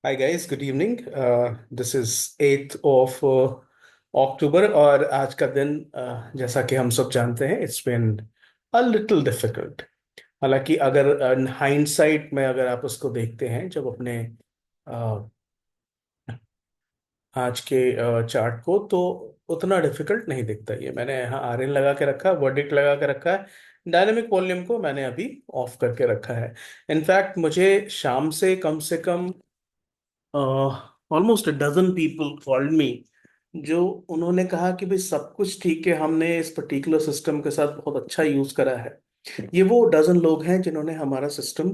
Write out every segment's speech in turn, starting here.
Hi guys, good evening. This is 8th of October और आज का दिन जैसा कि हम सब जानते हैं, it's been a little difficult. हालांकि अगर हाइंडसाइट में अगर आप उसको देखते हैं, जब अपने uh, आज के चार्ट को, तो उतना डिफिकल्ट नहीं दिखता। ये मैंने यहाँ आर एन लगा के रखा है, वर्डिक्ट लगा के रखा है। डायनेमिक वॉल्यूम को मैंने अभी ऑफ करके रखा है। इनफैक्ट मुझे शाम से कम almost a dozen people called me, जो उन्होंने कहा कि भाई सब कुछ ठीक है, हमने इस पर्टिकुलर सिस्टम के साथ बहुत अच्छा यूज करा है। ये वो डजन लोग हैं जिन्होंने हमारा सिस्टम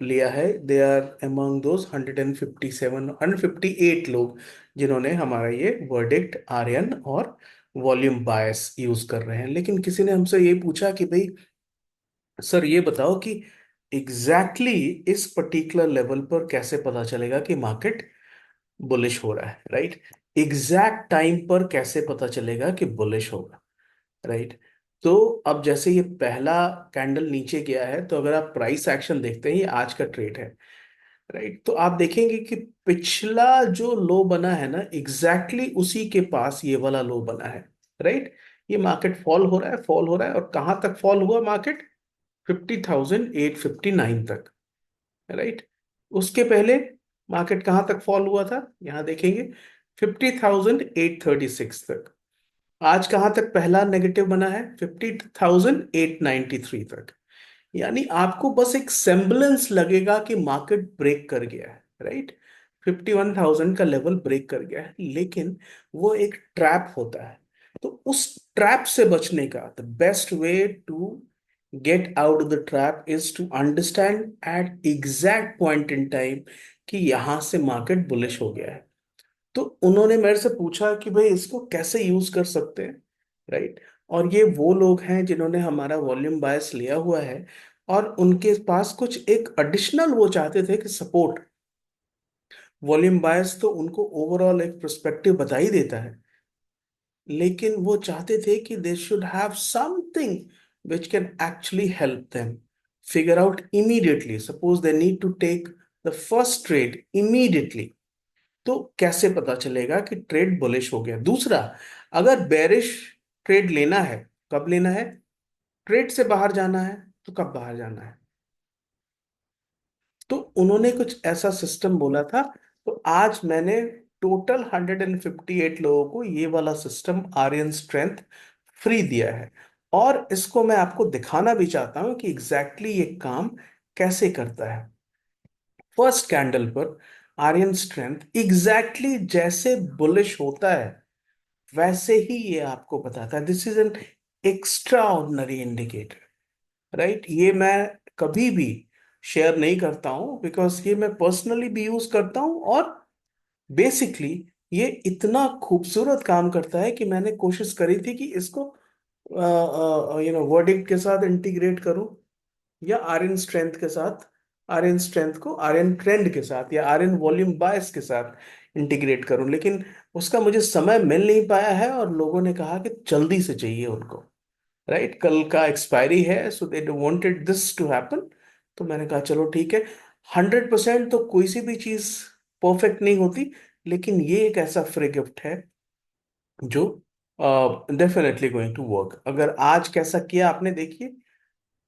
लिया है। दे आर अमंग दोज 157 158 लोग जिन्होंने हमारा ये वर्डिक्ट, आर्यन और वॉल्यूम बायस यूज कर रहे हैं। लेकिन किसी ने हमसे ये पूछा कि भाई सर, ये बताओ कि एग्जैक्टली exactly इस पर्टिकुलर लेवल पर कैसे पता चलेगा कि मार्केट बुलिश हो रहा है, राइट? एग्जैक्ट टाइम पर कैसे पता चलेगा कि बुलिश होगा, राइट? तो अब जैसे ये पहला कैंडल नीचे गया है, तो अगर आप प्राइस एक्शन देखते हैं, ये आज का ट्रेड है, राइट? तो आप देखेंगे कि पिछला जो लो बना है ना, एग्जैक्टली उसी के पास ये वाला लो बना है, राइट? ये मार्केट फॉल हो रहा है, फॉल हो रहा है, और कहां तक फॉल हुआ मार्केट? 50,859 तक, राइट? उसके पहले मार्केट कहां तक फॉल हुआ था, यहां देखेंगे, 50,836 तक। आज कहां तक पहला नेगेटिव बना है? 50,893 तक। यानी आपको बस एक सेम्बलेंस लगेगा कि मार्केट ब्रेक कर गया है, राइट? 51,000 का लेवल ब्रेक कर गया है, लेकिन वो एक ट्रैप होता है। तो उस ट्रैप से बचने का the best way to get out of the trap is to understand at exact point in time कि यहां से मार्केट बुलिश हो गया है। तो उन्होंने मेरे से पूछा कि भाई इसको कैसे यूज कर सकते हैं, राइट? और ये वो लोग हैं जिन्होंने हमारा वॉल्यूम बायस लिया हुआ है, और उनके पास कुछ एक एडिशनल वो चाहते थे कि सपोर्ट। वॉल्यूम बायस तो उनको ओवरऑल एक पर्सपेक्टिव बता ही देता है, लेकिन वो चाहते थे कि they should have something which can actually help them figure out immediately. Suppose they need to take the first trade immediately, तो कैसे पता चलेगा कि ट्रेड बुलिश हो गया? दूसरा, अगर बेरिश ट्रेड लेना है, कब लेना है? ट्रेड से बाहर जाना है, तो कब बाहर जाना है? तो उन्होंने कुछ ऐसा सिस्टम बोला था। तो आज मैंने टोटल 158 लोगों को ये वाला सिस्टम आर्यन स्ट्रेंथ फ्री दिया है, और इसको मैं आपको दिखाना भी चाहता हूं कि एग्जैक्टली ये काम कैसे करता है। फर्स्ट कैंडल पर आर्यन स्ट्रेंथ एग्जैक्टली जैसे बुलिश होता है, वैसे ही ये आपको बताता है। This is an extra ordinary indicator, right? ये मैं कभी भी शेयर नहीं करता हूं, बिकॉज ये मैं पर्सनली भी यूज करता हूं, और बेसिकली ये इतना खूबसूरत काम करता है कि मैंने कोशिश करी थी कि इसको वर्डिक्ट के साथ इंटीग्रेट करूं, या आर्यन स्ट्रेंथ के साथ, आर्यन स्ट्रेंथ को आर्यन ट्रेंड के साथ या आर्यन वॉल्यूम बायस के साथ इंटीग्रेट करूं। लेकिन उसका मुझे समय मिल नहीं पाया है, और लोगों ने कहा कि जल्दी से चाहिए उनको, राइट? कल का एक्सपायरी है, so they wanted this to happen. तो मैंने कहा चलो ठीक है। 100% तो कोई सी भी चीज परफेक्ट नहीं होती, लेकिन ये एक ऐसा फ्री गिफ्ट है जो डेफिनेटली गोइंग टू वर्क। अगर आज कैसा किया आपने, देखिए,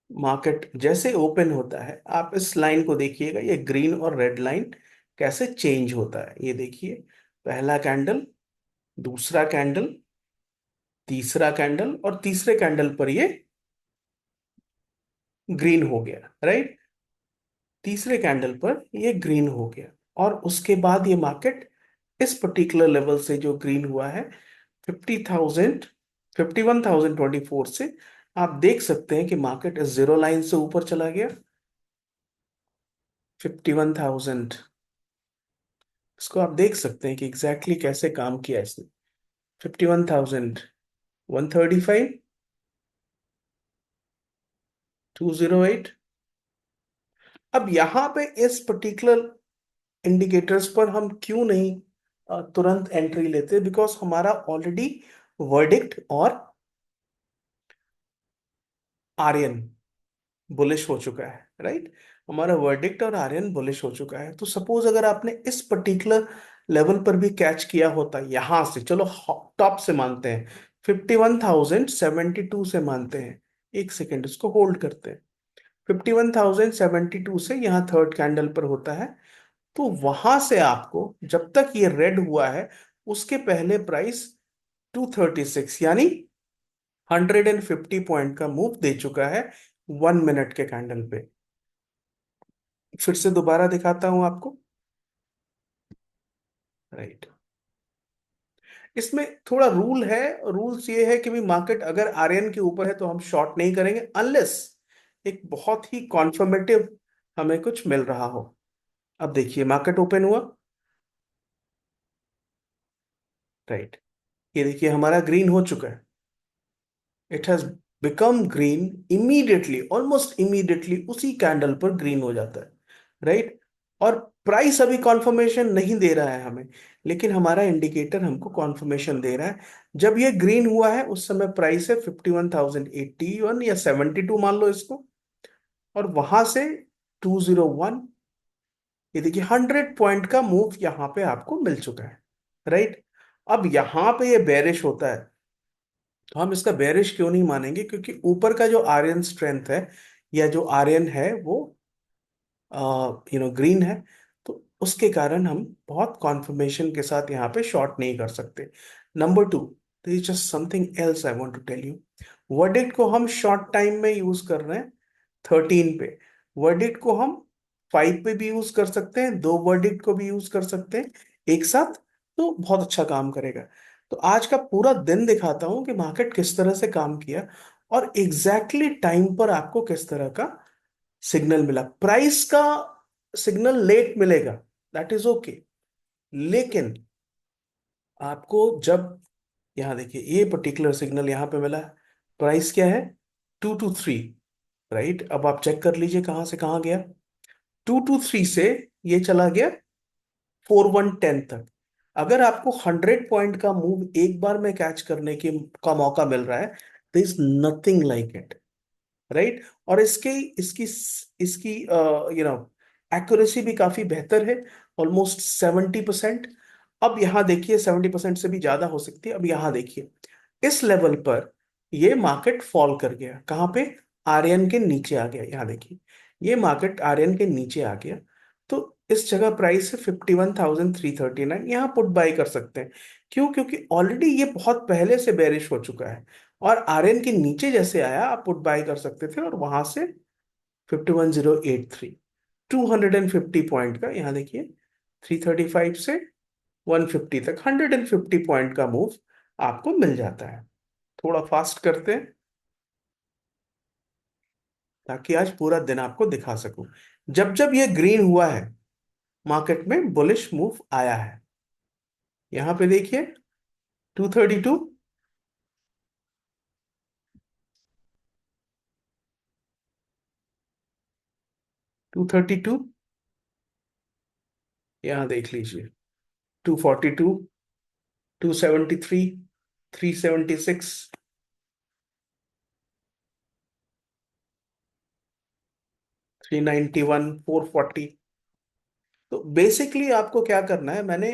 मार्केट जैसे ओपन होता है, आप इस लाइन को देखिएगा, ये ग्रीन और रेड लाइन कैसे चेंज होता है, ये देखिए। पहला कैंडल, दूसरा कैंडल, तीसरा कैंडल, और तीसरे कैंडल पर ये ग्रीन हो गया, राइट? तीसरे कैंडल पर ये ग्रीन हो गया, और उसके बाद ये मार्केट इस पर्टिकुलर लेवल से जो ग्रीन हुआ है, 50,000, 51,024 से, आप देख सकते हैं कि मार्केट इस जीरो लाइन से ऊपर चला गया। 51,000, इसको आप देख सकते हैं कि एग्जैक्टली कैसे काम किया इसने। 51,135, 208। अब यहाँ पे इस पर्टिकुलर इंडिकेटर्स पर हम क्यों नहीं तुरंत एंट्री लेते? बिकॉज हमारा ऑलरेडी वर्डिक्ट और आर्यन बुलिश हो चुका है, राइट। हमारा वर्डिक्ट और आर्यन बुलिश हो चुका है। तो सपोज अगर आपने इस पर्टिकुलर लेवल पर भी कैच किया होता, यहां से चलो टॉप से मानते हैं, 51,072 से मानते हैं, एक सेकेंड इसको होल्ड करते हैं, 51,072 से यहाँ थर्ड कैंडल पर होता है। तो वहां से आपको जब तक ये रेड हुआ है, उसके पहले प्राइस 236 यानी 150 पॉइंट का मूव दे चुका है 1 मिनट के कैंडल पे। फिर से दोबारा दिखाता हूं आपको, राइट। इसमें थोड़ा रूल है। रूल्स ये है कि भी मार्केट अगर आरएन के ऊपर है तो हम शॉर्ट नहीं करेंगे अनलेस एक बहुत ही कॉन्फर्मेटिव हमें कुछ मिल रहा हो। अब देखिए मार्केट ओपन हुआ, राइट। ये देखिए हमारा ग्रीन हो चुका है, it has become green immediately, almost immediately उसी कैंडल पर ग्रीन हो जाता है, राइट। और प्राइस अभी कॉन्फर्मेशन नहीं दे रहा है हमें, लेकिन हमारा इंडिकेटर हमको कॉन्फर्मेशन दे रहा है। जब ये ग्रीन हुआ है उस समय प्राइस है 51,081 या 72 मान लो इसको, और वहां से 201, ये देखिए 100 पॉइंट का मूव यहाँ पे आपको मिल चुका है, राइट। अब यहाँ पे ये बेरिश होता है, तो हम इसका बेरिश क्यों नहीं मानेंगे, क्योंकि ऊपर का जो आर्यन स्ट्रेंथ है या जो आर्यन है वो ग्रीन है। तो उसके कारण हम बहुत कॉन्फर्मेशन के साथ यहाँ पे शॉर्ट नहीं कर सकते। Number two, this is just something else I want to tell you. Verdict को हम शॉर्ट टाइम में यूज कर रहे हैं 13 पे, वर्डिक्ट को हम 5 पे भी यूज कर सकते हैं, दो वर्डिक्ट को भी यूज कर सकते हैं एक साथ, तो बहुत अच्छा काम करेगा। तो आज का पूरा दिन दिखाता हूं कि मार्केट किस तरह से काम किया और एग्जैक्टली टाइम पर आपको किस तरह का सिग्नल मिला। प्राइस का सिग्नल लेट मिलेगा, दैट इज ओके, लेकिन आपको जब यहां देखिए ये पर्टिकुलर सिग्नल यहां पे मिला, प्राइस क्या है 223, राइट। अब आप चेक कर लीजिए कहां से कहां गया, 223 से ये चला गया 4110 तक। अगर आपको 100 पॉइंट का मूव एक बार में कैच करने की का मौका मिल रहा है, तो is nothing like it, right. और इसके इसकी इसकी एक्यूरेसी भी काफी बेहतर है, ऑलमोस्ट 70%। अब यहां देखिए 70% से भी ज्यादा हो सकती है। अब यहां देखिए इस लेवल पर ये मार्केट फॉल कर गया, कहां पे, आर्यन के नीचे आ गया। यहां देखिए ये मार्केट आर्यन के नीचे आ गया, तो इस जगह प्राइस है 51,339, यहाँ पुट बाई कर सकते हैं। क्यों, क्योंकि ऑलरेडी ये बहुत पहले से बेरिश हो चुका है, और आरएन के नीचे जैसे आया आप पुट बाय कर सकते थे, और वहां से 51,083, 250 पॉइंट का, यहाँ देखिए 335 से 150 तक 150 पॉइंट का मूव आपको मिल जाता है। थोड़ा फास्ट करते हैं ताकि आज पूरा दिन आपको दिखा सकूं। जब जब ये ग्रीन हुआ है मार्केट में बुलिश मूव आया है। यहां पे देखिए 232, 232, यहां देख लीजिए 242, 273, 376, 391, 440। तो बेसिकली आपको क्या करना है, मैंने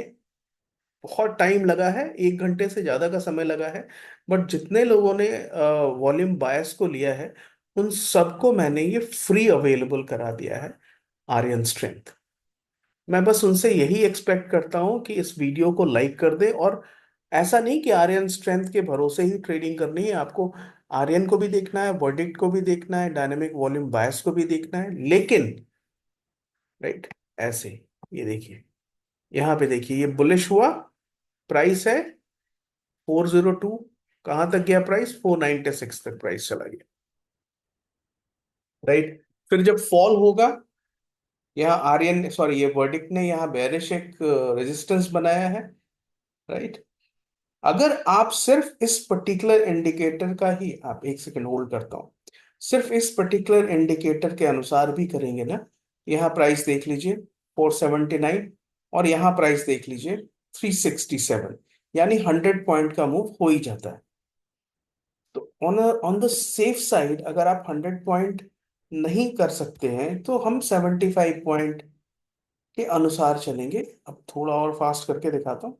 बहुत टाइम लगा है, 1 घंटे से ज्यादा का समय लगा है, बट जितने लोगों ने वॉल्यूम बायस को लिया है उन सबको मैंने ये फ्री अवेलेबल करा दिया है, आर्यन स्ट्रेंथ। मैं बस उनसे यही एक्सपेक्ट करता हूं कि इस वीडियो को लाइक कर दे। और ऐसा नहीं कि आर्यन स्ट्रेंथ के भरोसे ही ट्रेडिंग करनी है आपको, आर्यन को भी देखना है, वर्डिक्ट को भी देखना है, डायनेमिक वॉल्यूम बायस को भी देखना है, लेकिन राइट ऐसे, ये देखिए यहां पे देखिए ये बुलिश हुआ, प्राइस है 402, कहां तक गया प्राइस, 496 तक प्राइस चला गया, राइट। फिर जब फॉल होगा, यहाँ आर्यन सॉरी ये वर्डिक्ट ने यहाँ बेरिश एक रेजिस्टेंस बनाया है, राइट। अगर आप सिर्फ इस पर्टिकुलर इंडिकेटर का ही, आप एक सेकंड होल्ड करता हूं, सिर्फ इस पर्टिकुलर इंडिकेटर के अनुसार भी करेंगे ना, यहाँ प्राइस देख लीजिए 479, और यहाँ प्राइस देख लीजिए 367, यानी 100 पॉइंट का मूव हो ही जाता है। तो on on the safe side अगर आप 100 पॉइंट नहीं कर सकते हैं तो हम 75 पॉइंट के अनुसार चलेंगे। अब थोड़ा और फास्ट करके दिखाता हूँ।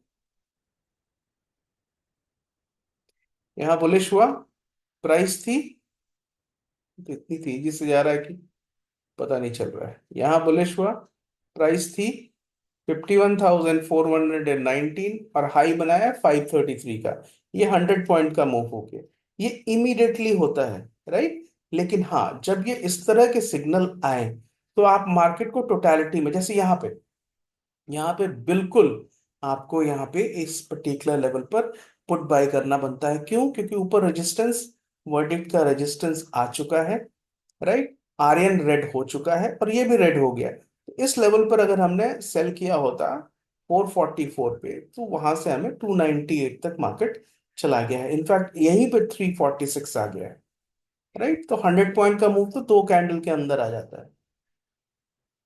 यहाँ बुलिश हुआ, प्राइस थी, तो इतनी तेजी से जा रहा है कि पता नहीं चल रहा है। यहाँ बुलिश हुआ, प्राइस थी 51,419 और हाई बनाया 533 का। ये 100 पॉइंट का मूव हो गया। ये इमीडिएटली होता है, राइट। लेकिन हाँ, जब ये इस तरह के सिग्नल आए तो आप मार्केट को टोटलिटी में, जैसे यहाँ पे बिल्कुल आपको यहाँ पे इस पर्टिकुलर लेवल पर पुट बाय करना बनता है। क्यों? क्योंकि ऊपर रेजिस्टेंस, वर्डिक्ट का रेजिस्टेंस आ चुका है, राइट। आर्यन रेड हो चुका है और ये भी रेड हो गया है। तो इस लेवल पर अगर हमने सेल किया होता 444 पे, तो वहां से हमें 298 तक मार्केट चला गया है। इनफैक्ट यहीं पे 346 आ गया है, राइट। तो 100 पॉइंट का मूव तो 2 कैंडल के अंदर आ जाता है,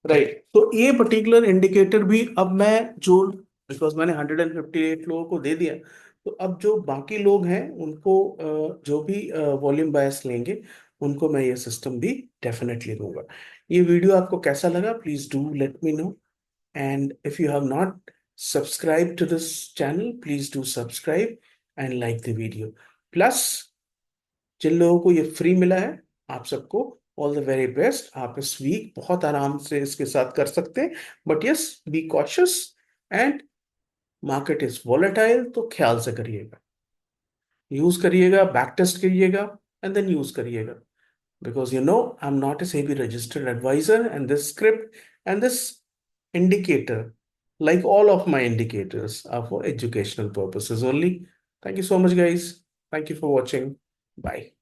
राइट। तो ये पर्टिकुलर इंडिकेटर भी अब मैं जो, बिकॉज मैंने 158 लोगों को दे दिया, तो अब जो बाकी लोग हैं उनको जो भी वॉल्यूम बायस लेंगे उनको मैं ये सिस्टम भी डेफिनेटली दूंगा। ये वीडियो आपको कैसा लगा, please do let me know. And if you have not subscribe to this channel, please do subscribe and like the video. Plus जिन लोगों को ये फ्री मिला है, आप सबको ऑल द वेरी बेस्ट। आप इस वीक बहुत आराम से इसके साथ कर सकते हैं। But yes, be cautious, and market is volatile, तो ख्याल से करिएगा, यूज करिएगा, बैक टेस्ट करिएगा, एंड देन यूज करिएगा। Because I am not a SEBI registered advisor, and this script and this indicator, like all of my indicators, are for educational purposes only. Thank you so much, guys. Thank you for watching. Bye.